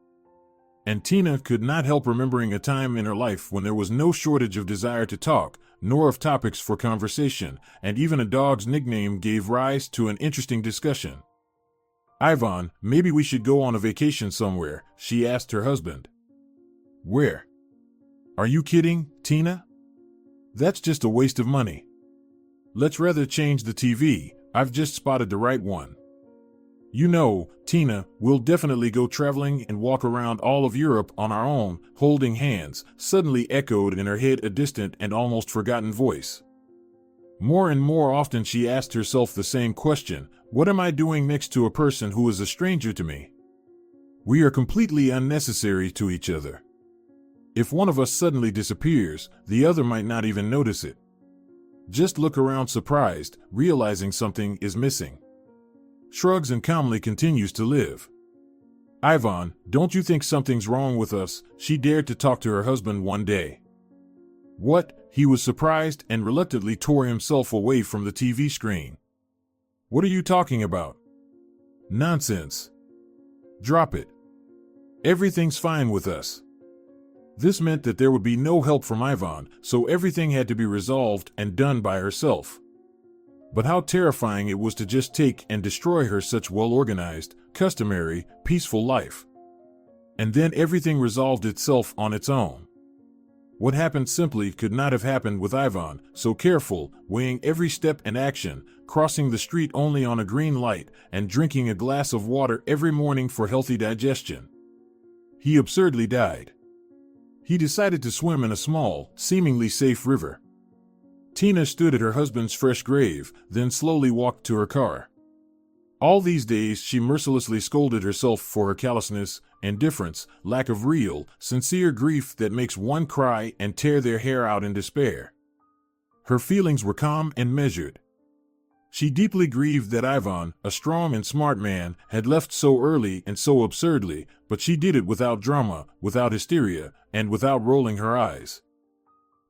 And Tina could not help remembering a time in her life when there was no shortage of desire to talk, nor of topics for conversation, and even a dog's nickname gave rise to an interesting discussion. "Ivan, maybe we should go on a vacation somewhere," she asked her husband. "Where? Are you kidding, Tina? That's just a waste of money. Let's rather change the TV, I've just spotted the right one. You know, Tina, we'll definitely go traveling and walk around all of Europe on our own, holding hands," suddenly echoed in her head a distant and almost forgotten voice. More and more often she asked herself the same question: what am I doing next to a person who is a stranger to me? We are completely unnecessary to each other. If one of us suddenly disappears, the other might not even notice it. Just look around surprised, realizing something is missing. Shrugs and calmly continues to live. "Ivan, don't you think something's wrong with us?" she dared to talk to her husband one day. "What?" He was surprised and reluctantly tore himself away from the TV screen. "What are you talking about?" "Nonsense. Drop it. Everything's fine with us." This meant that there would be no help from Ivan, so everything had to be resolved and done by herself. But how terrifying it was to just take and destroy her such well-organized, customary, peaceful life. And then everything resolved itself on its own. What happened simply could not have happened with Ivan, so careful, weighing every step and action, crossing the street only on a green light, and drinking a glass of water every morning for healthy digestion. He absurdly died. He decided to swim in a small, seemingly safe river. Tina stood at her husband's fresh grave, then slowly walked to her car. All these days she mercilessly scolded herself for her callousness, indifference, lack of real, sincere grief that makes one cry and tear their hair out in despair. Her feelings were calm and measured. She deeply grieved that Ivan, a strong and smart man, had left so early and so absurdly, but she did it without drama, without hysteria, and without rolling her eyes.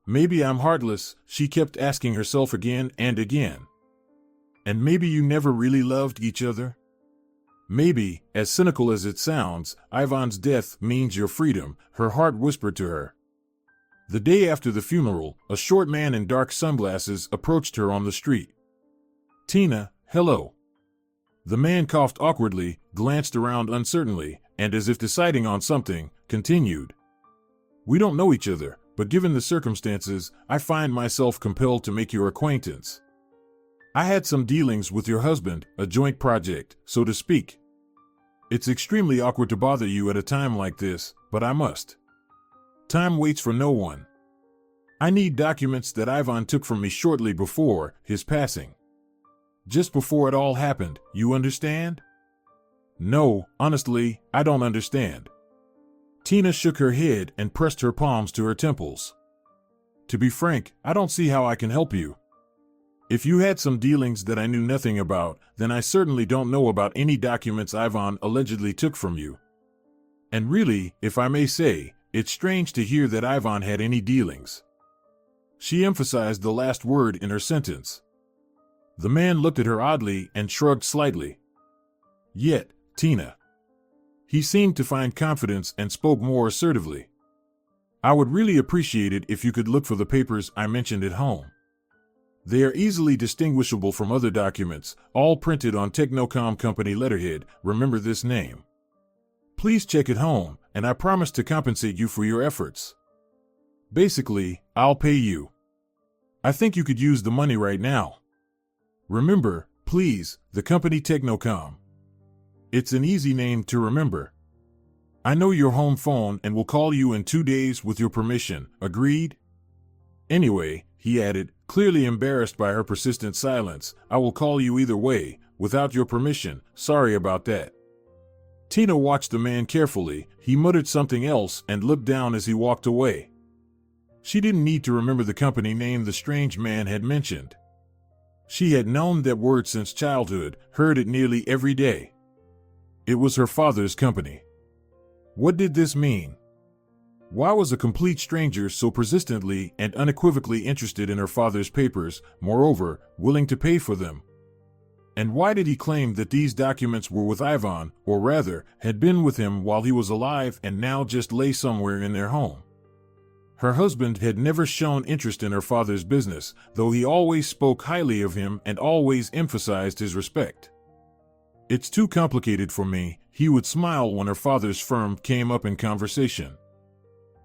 "Maybe I'm heartless," she kept asking herself again and again. "And maybe you never really loved each other? Maybe, as cynical as it sounds, Ivan's death means your freedom," her heart whispered to her. The day after the funeral, a short man in dark sunglasses approached her on the street. "Tina, hello." The man coughed awkwardly, glanced around uncertainly, and as if deciding on something, continued. "We don't know each other, but given the circumstances, I find myself compelled to make your acquaintance. I had some dealings with your husband, a joint project, so to speak. It's extremely awkward to bother you at a time like this, but I must. Time waits for no one. I need documents that Ivan took from me shortly before his passing. Just before it all happened, you understand?" "No, honestly, I don't understand." Tina shook her head and pressed her palms to her temples. "To be frank, I don't see how I can help you. If you had some dealings that I knew nothing about, then I certainly don't know about any documents Ivan allegedly took from you. And really, if I may say, it's strange to hear that Ivan had any dealings." She emphasized the last word in her sentence. The man looked at her oddly and shrugged slightly. "Yet, Tina." He seemed to find confidence and spoke more assertively. "I would really appreciate it if you could look for the papers I mentioned at home. They are easily distinguishable from other documents, all printed on Technocom Company letterhead. Remember this name. Please check it home, and I promise to compensate you for your efforts. Basically, I'll pay you. I think you could use the money right now. Remember, please, the company Technocom. It's an easy name to remember. I know your home phone and will call you in 2 days with your permission. Agreed? Anyway, he added, clearly embarrassed by her persistent silence, I will call you either way, without your permission. Sorry about that. Tina watched the man carefully. He muttered something else and looked down as he walked away. She didn't need to remember the company name the strange man had mentioned. She had known that word since childhood, heard it nearly every day. It was her father's company. What did this mean? Why was a complete stranger so persistently and unequivocally interested in her father's papers, moreover, willing to pay for them? And why did he claim that these documents were with Ivan, or rather, had been with him while he was alive and now just lay somewhere in their home? Her husband had never shown interest in her father's business, though he always spoke highly of him and always emphasized his respect. It's too complicated for me, he would smile when her father's firm came up in conversation.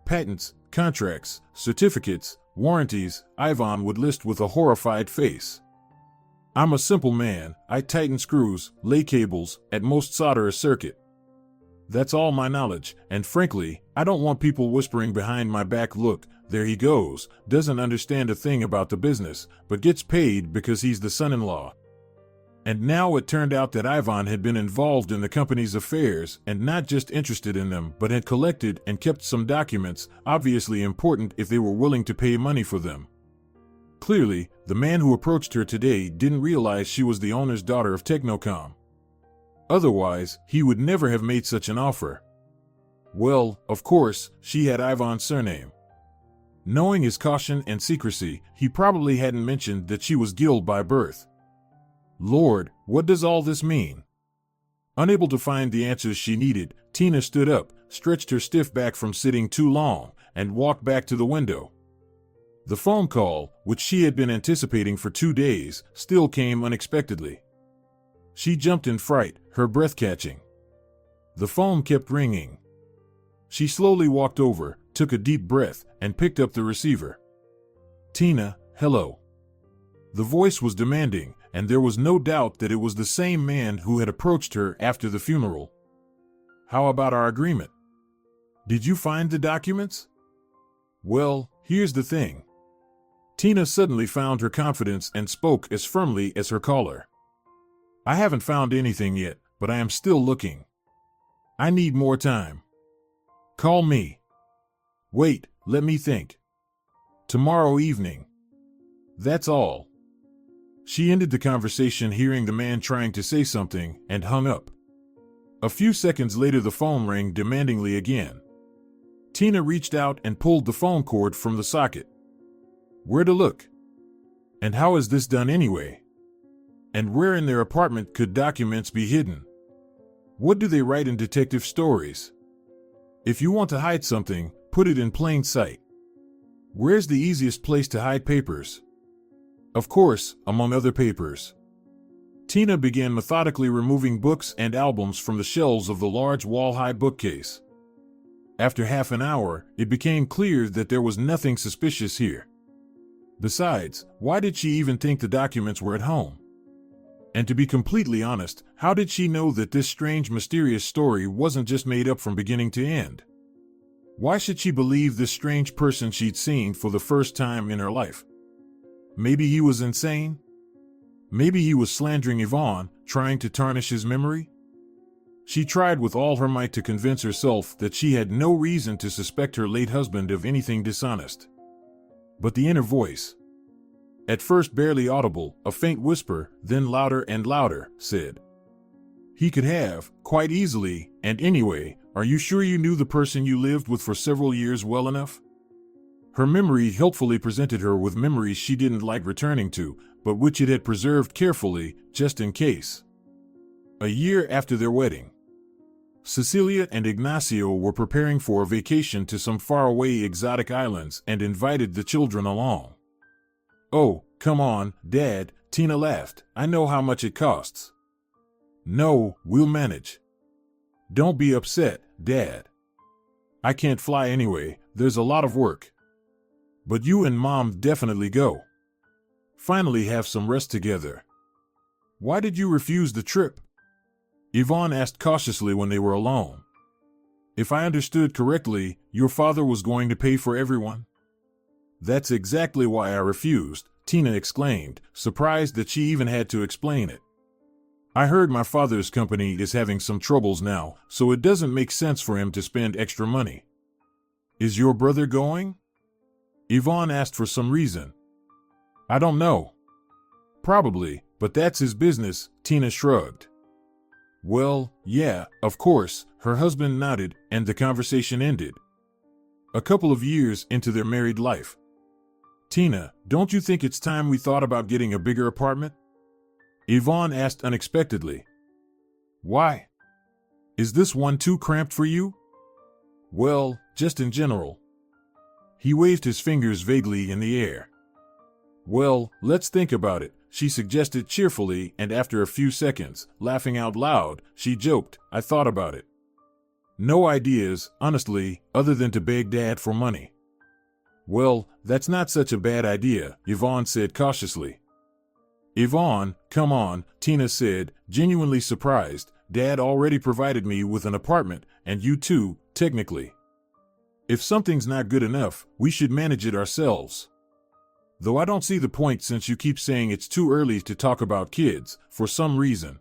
Patents, contracts, certificates, warranties, Ivan would list with a horrified face. I'm a simple man, I tighten screws, lay cables, at most solder a circuit. That's all my knowledge, and frankly, I don't want people whispering behind my back, look, there he goes, doesn't understand a thing about the business, but gets paid because he's the son-in-law. And now it turned out that Ivan had been involved in the company's affairs and not just interested in them, but had collected and kept some documents, obviously important if they were willing to pay money for them. Clearly, the man who approached her today didn't realize she was the owner's daughter of Technocom. Otherwise, he would never have made such an offer. Well, of course, she had Ivan's surname. Knowing his caution and secrecy, he probably hadn't mentioned that she was Gil by birth. Lord, what does all this mean? Unable to find the answers she needed, Tina stood up, stretched her stiff back from sitting too long, and walked back to the window. The phone call, which she had been anticipating for 2 days, still came unexpectedly. She jumped in fright, her breath catching. The phone kept ringing. She slowly walked over, took a deep breath, and picked up the receiver. Tina, hello. The voice was demanding, and there was no doubt that it was the same man who had approached her after the funeral. How about our agreement? Did you find the documents? Well, here's the thing. Tina suddenly found her confidence and spoke as firmly as her caller. I haven't found anything yet, but I am still looking. I need more time. Call me. Wait, let me think. Tomorrow evening. That's all. She ended the conversation hearing the man trying to say something and hung up. A few seconds later the phone rang demandingly again. Tina reached out and pulled the phone cord from the socket. Where to look? And how is this done anyway? And where in their apartment could documents be hidden? What do they write in detective stories? If you want to hide something, put it in plain sight. Where's the easiest place to hide papers? Of course, among other papers. Tina began methodically removing books and albums from the shelves of the large wall-high bookcase. After half an hour, it became clear that there was nothing suspicious here. Besides, why did she even think the documents were at home? And to be completely honest, how did she know that this strange, mysterious story wasn't just made up from beginning to end? Why should she believe this strange person she'd seen for the first time in her life? Maybe he was insane? Maybe he was slandering Yvonne, trying to tarnish his memory? She tried with all her might to convince herself that she had no reason to suspect her late husband of anything dishonest. But the inner voice, at first barely audible, a faint whisper, then louder and louder, said, "He could have, quite easily, and anyway, are you sure you knew the person you lived with for several years well enough?" Her memory helpfully presented her with memories she didn't like returning to, but which it had preserved carefully, just in case. A year after their wedding, Cecilia and Ignacio were preparing for a vacation to some faraway exotic islands and invited the children along. Oh, come on, Dad, Tina laughed. I know how much it costs. No, we'll manage. Don't be upset, Dad. I can't fly anyway, there's a lot of work. But you and Mom definitely go. Finally have some rest together. Why did you refuse the trip? Yvonne asked cautiously when they were alone. If I understood correctly, your father was going to pay for everyone? That's exactly why I refused, Tina exclaimed, surprised that she even had to explain it. I heard my father's company is having some troubles now, so it doesn't make sense for him to spend extra money. Is your brother going? Yvonne asked for some reason. I don't know. Probably, but that's his business, Tina shrugged. Well, yeah, of course, her husband nodded, and the conversation ended. A couple of years into their married life. Tina, don't you think it's time we thought about getting a bigger apartment? Yvonne asked unexpectedly. Why? Is this one too cramped for you? Well, just in general. He waved his fingers vaguely in the air. Well, let's think about it, she suggested cheerfully, and after a few seconds, laughing out loud, she joked, I thought about it. No ideas, honestly, other than to beg Dad for money. Well, that's not such a bad idea, Yvonne said cautiously. Yvonne, come on, Tina said, genuinely surprised. Dad already provided me with an apartment, and you too, technically. If something's not good enough, we should manage it ourselves. Though I don't see the point since you keep saying it's too early to talk about kids, for some reason.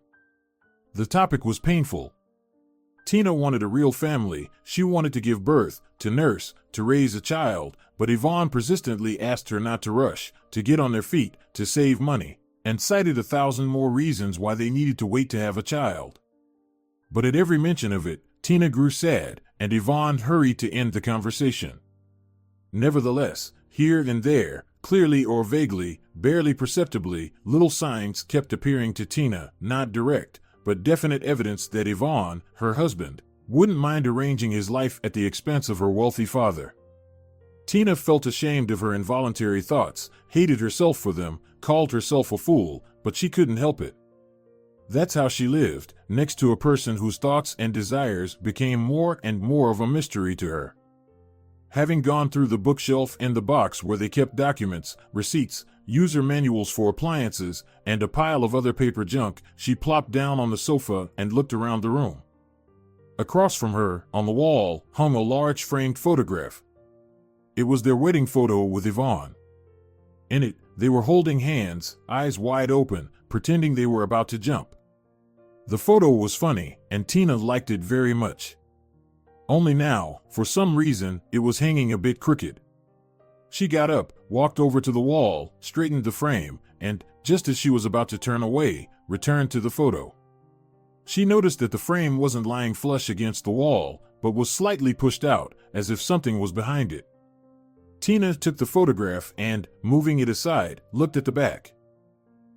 The topic was painful. Tina wanted a real family, she wanted to give birth, to nurse, to raise a child, but Yvonne persistently asked her not to rush, to get on their feet, to save money, and cited 1,000 more reasons why they needed to wait to have a child. But at every mention of it, Tina grew sad, and Yvonne hurried to end the conversation. Nevertheless, here and there, clearly or vaguely, barely perceptibly, little signs kept appearing to Tina, not direct, but definite evidence that Yvonne, her husband, wouldn't mind arranging his life at the expense of her wealthy father. Tina felt ashamed of her involuntary thoughts, hated herself for them, called herself a fool, but she couldn't help it. That's how she lived, next to a person whose thoughts and desires became more and more of a mystery to her. Having gone through the bookshelf and the box where they kept documents, receipts, user manuals for appliances, and a pile of other paper junk, she plopped down on the sofa and looked around the room. Across from her, on the wall, hung a large framed photograph. It was their wedding photo with Yvonne. In it, they were holding hands, eyes wide open, pretending they were about to jump. The photo was funny, and Tina liked it very much. Only now, for some reason, it was hanging a bit crooked. She got up, walked over to the wall, straightened the frame, and, just as she was about to turn away, returned to the photo. She noticed that the frame wasn't lying flush against the wall, but was slightly pushed out, as if something was behind it. Tina took the photograph and, moving it aside, looked at the back.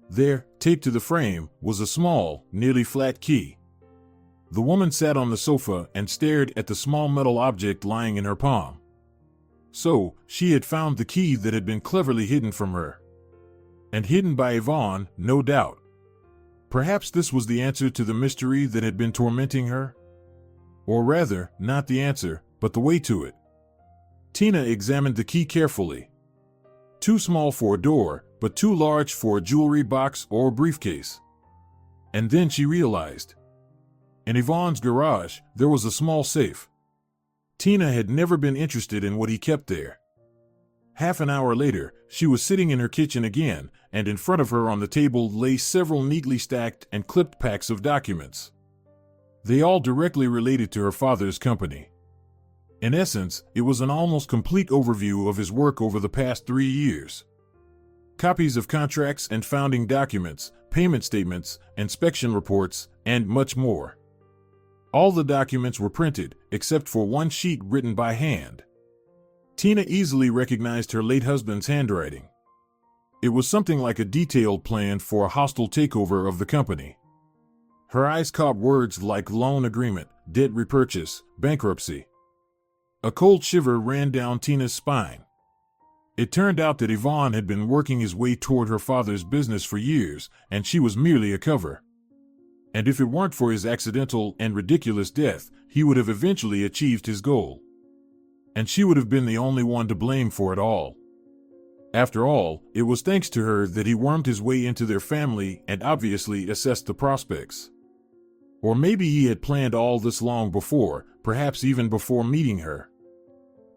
There, taped to the frame, was a small, nearly flat key. The woman sat on the sofa and stared at the small metal object lying in her palm. So, she had found the key that had been cleverly hidden from her. And hidden by Yvonne, no doubt. Perhaps this was the answer to the mystery that had been tormenting her? Or rather, not the answer, but the way to it. Tina examined the key carefully. Too small for a door, but too large for a jewelry box or briefcase. And then she realized. In Yvonne's garage, there was a small safe. Tina had never been interested in what he kept there. Half an hour later, she was sitting in her kitchen again, and in front of her on the table lay several neatly stacked and clipped packs of documents. They all directly related to her father's company. In essence, it was an almost complete overview of his work over the past 3 years. Copies of contracts and founding documents, payment statements, inspection reports, and much more. All the documents were printed, except for one sheet written by hand. Tina easily recognized her late husband's handwriting. It was something like a detailed plan for a hostile takeover of the company. Her eyes caught words like loan agreement, debt repurchase, bankruptcy. A cold shiver ran down Tina's spine. It turned out that Yvonne had been working his way toward her father's business for years, and she was merely a cover. And if it weren't for his accidental and ridiculous death, he would have eventually achieved his goal. And she would have been the only one to blame for it all. After all, it was thanks to her that he wormed his way into their family and obviously assessed the prospects. Or maybe he had planned all this long before, perhaps even before meeting her.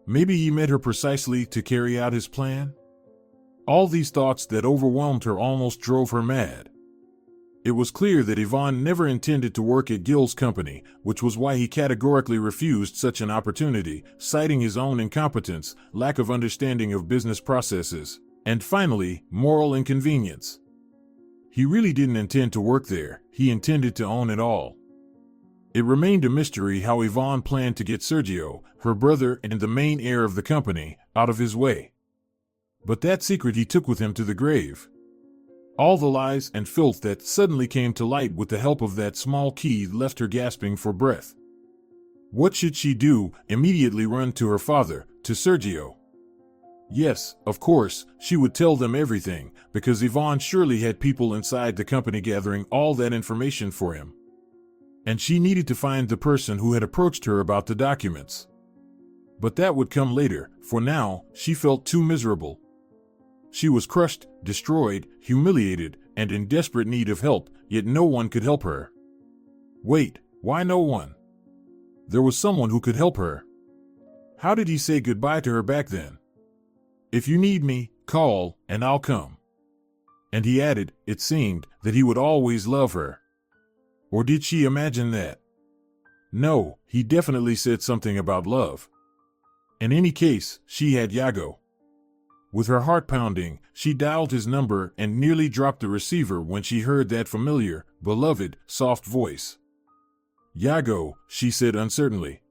Maybe he met her precisely to carry out his plan? All these thoughts that overwhelmed her almost drove her mad. It was clear that Yvonne never intended to work at Gil's company, which was why he categorically refused such an opportunity, citing his own incompetence, lack of understanding of business processes, and finally, moral inconvenience. He really didn't intend to work there, he intended to own it all. It remained a mystery how Yvonne planned to get Sergio, her brother and the main heir of the company, out of his way. But that secret he took with him to the grave. All the lies and filth that suddenly came to light with the help of that small key left her gasping for breath. What should she do? Immediately run to her father, to Sergio. Yes, of course, she would tell them everything, because Yvonne surely had people inside the company gathering all that information for him. And she needed to find the person who had approached her about the documents. But that would come later, for now, she felt too miserable. She was crushed, destroyed, humiliated, and in desperate need of help, yet no one could help her. Wait, why no one? There was someone who could help her. How did he say goodbye to her back then? If you need me, call, and I'll come. And he added, it seemed, that he would always love her. Or did she imagine that? No, he definitely said something about love. In any case, she had Yago. With her heart pounding, she dialed his number and nearly dropped the receiver when she heard that familiar, beloved, soft voice. Yago, she said uncertainly.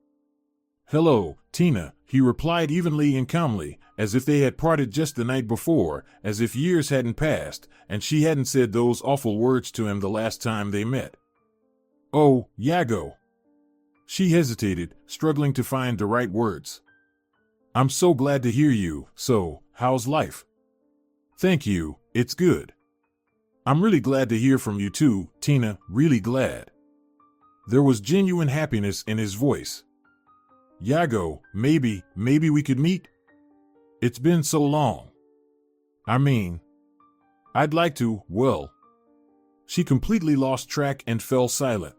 Hello, Tina, he replied evenly and calmly, as if they had parted just the night before, as if years hadn't passed, and she hadn't said those awful words to him the last time they met. Oh, Yago. She hesitated, struggling to find the right words. I'm so glad to hear you, so, how's life? Thank you, it's good. I'm really glad to hear from you too, Tina, really glad. There was genuine happiness in his voice. Yago, maybe we could meet? It's been so long. I mean, I'd like to, well. She completely lost track and fell silent.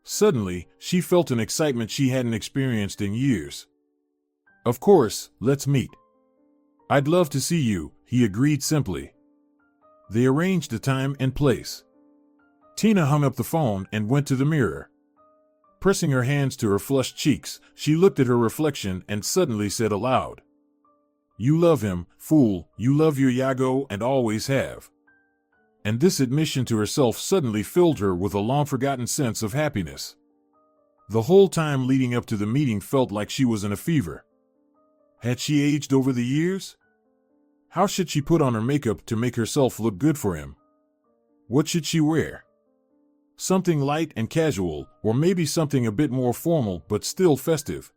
Suddenly, she felt an excitement she hadn't experienced in years. Of course, let's meet. I'd love to see you, he agreed simply. They arranged the time and place. Tina hung up the phone and went to the mirror. Pressing her hands to her flushed cheeks, she looked at her reflection and suddenly said aloud, You love him, fool, you love your Yago and always have. And this admission to herself suddenly filled her with a long-forgotten sense of happiness. The whole time leading up to the meeting felt like she was in a fever. Had she aged over the years? How should she put on her makeup to make herself look good for him? What should she wear? Something light and casual, or maybe something a bit more formal but still festive.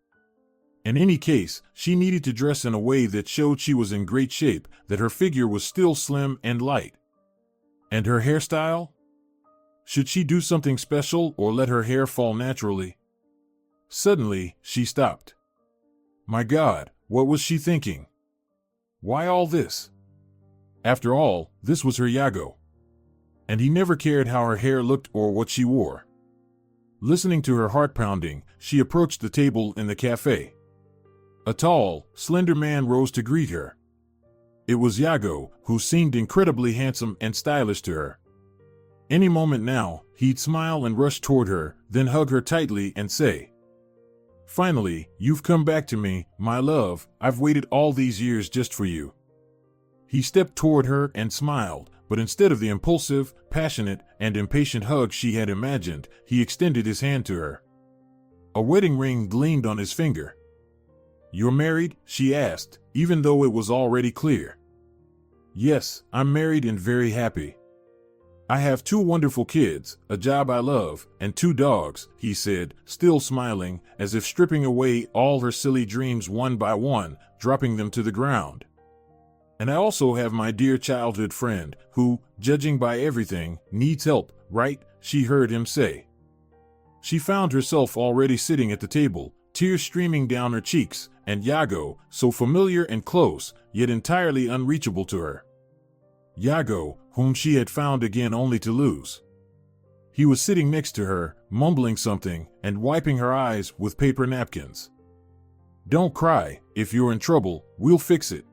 In any case, she needed to dress in a way that showed she was in great shape, that her figure was still slim and light. And her hairstyle? Should she do something special or let her hair fall naturally? Suddenly, she stopped. My God, what was she thinking? Why all this? After all, this was her Yago. And he never cared how her hair looked or what she wore. Listening to her heart pounding, she approached the table in the cafe. A tall, slender man rose to greet her. It was Yago, who seemed incredibly handsome and stylish to her. Any moment now, he'd smile and rush toward her, then hug her tightly and say, Finally, you've come back to me, my love, I've waited all these years just for you. He stepped toward her and smiled, but instead of the impulsive, passionate, and impatient hug she had imagined, he extended his hand to her. A wedding ring gleamed on his finger. You're married? She asked, even though it was already clear. Yes, I'm married and very happy. I have 2 wonderful kids, a job I love, and 2 dogs, he said, still smiling, as if stripping away all her silly dreams one by one, dropping them to the ground. And I also have my dear childhood friend, who, judging by everything, needs help, right? She heard him say. She found herself already sitting at the table, tears streaming down her cheeks, and Yago, so familiar and close, yet entirely unreachable to her. Yago, whom she had found again only to lose. He was sitting next to her, mumbling something, and wiping her eyes with paper napkins. Don't cry, if you're in trouble, we'll fix it.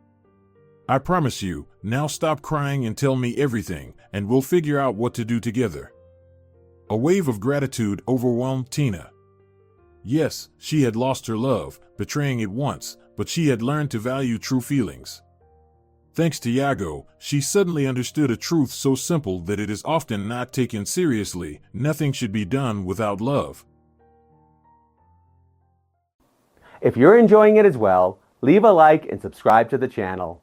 I promise you, now stop crying and tell me everything, and we'll figure out what to do together. A wave of gratitude overwhelmed Tina. Yes, she had lost her love, betraying it once, but she had learned to value true feelings. Thanks to Yago, she suddenly understood a truth so simple that it is often not taken seriously. Nothing should be done without love. If you're enjoying it as well, leave a like and subscribe to the channel.